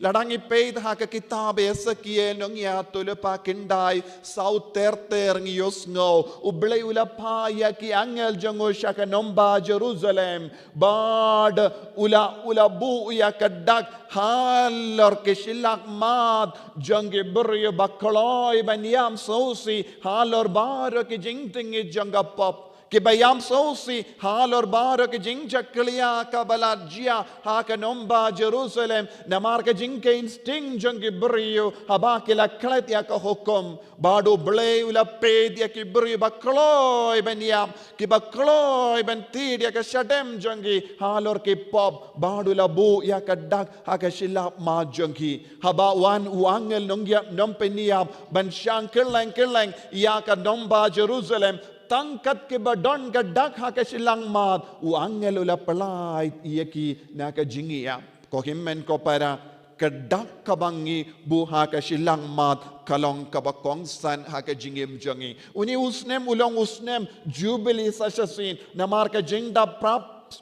Ladangi peid ha ka kitab Ezekiel nong ya tulpa kindai sau terter ngios ngo ublay ulapa ya ki angel jango shaka nomba Jerusalem bad ula bu ya kadak halor ke shilak mat jangi buryo bakloi banyam sosi halor bar ke jingting janga pop कि bayam sosi halor baro ke jing chakliya ka baladjia ha ka nomba Jerusalem namar ke jing ke insting jang ke brio haba ke la klet ya ka hukum bado ble ula ped ya ke brio bakloi ben yam ki bakloi ben tid ya ka shadem jangi halor ke pop bado la bu ya ka dak ha ka shilap ma jangi haba wan uangel nongyap nompeniap ban shang keleng ya ka nomba Jerusalem tangkat ke badon ka dak ha ka silang mat u angel ula palai ieki na ka jingiap ko himmen ko para ka dak ka bangi bu ha ka silang mat kalong ka bakong san ha ka jingim jangi uni usnem ulong usnem jubilee sasasin namar ka jingda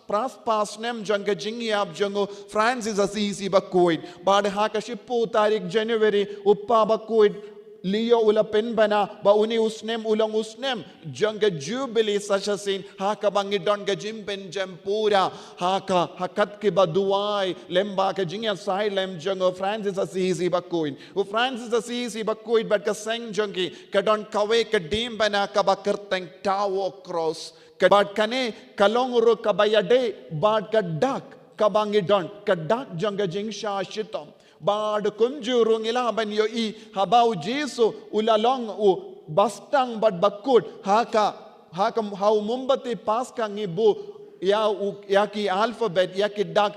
pras pasnem janga jingiap jango Francis Assisi bakoid bad ha ka shipu tarik January uppa bakoid Leo ula penbana ba uni usnem ulang usnem janga jubilee sasasin haka bangidon ga jimpen jampura haka hakat ke baduai lemba ka jingya sai lem jango Francis Assisi bakuin u Francis Assisi bakuin bat ka seng jangi ka don kawe ka dim bana ka bakerteng tawo cross ka bat kane kalongro ka bayade bat ka dak ka bangidon ka dak janga jingsha shitom bad kunjurung ilaban yo I habau Jesu ulalong u bastang bad bakut haka hau mumbati paska ngibu ya ki alphabet ya ki dak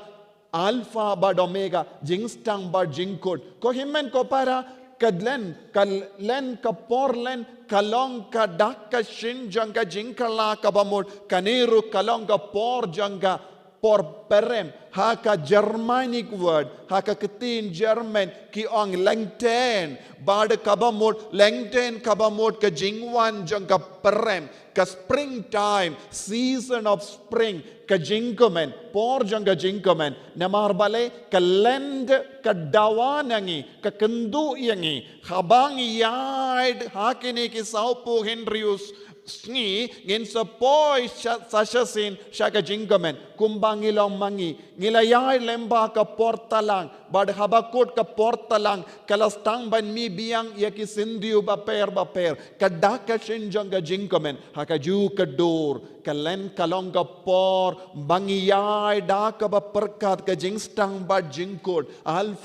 alpha bad omega jingstang bad jingkut ko himmen ko para kadlen kalen ka porlen kalong ka dak ka shin janga jinkala ka bamur kaniru kalong ka por janga por perem haka Germanic word haka ketin German ki ong lengten bad kabamot lengten kabamot ka jingwan jang ka perem ka springtime season of spring ka jingkomen por jang ka jingkomen namar bale ka lend ka dawanangi ka kendu yangi habang yaid hakini ki saupo Henrius Sni ngin sa poi sasasin shaka jingamen kumbang ilong mangi nilayay lemba ka portalang bad habakot ka portalang kalastang ban mi biang yaki sindiu baper kadaka shinjang ka jingamen haka ju ka dor kalen kalong ka por bangiyay da ka ba perkat ka jingstang bad jingkot alpha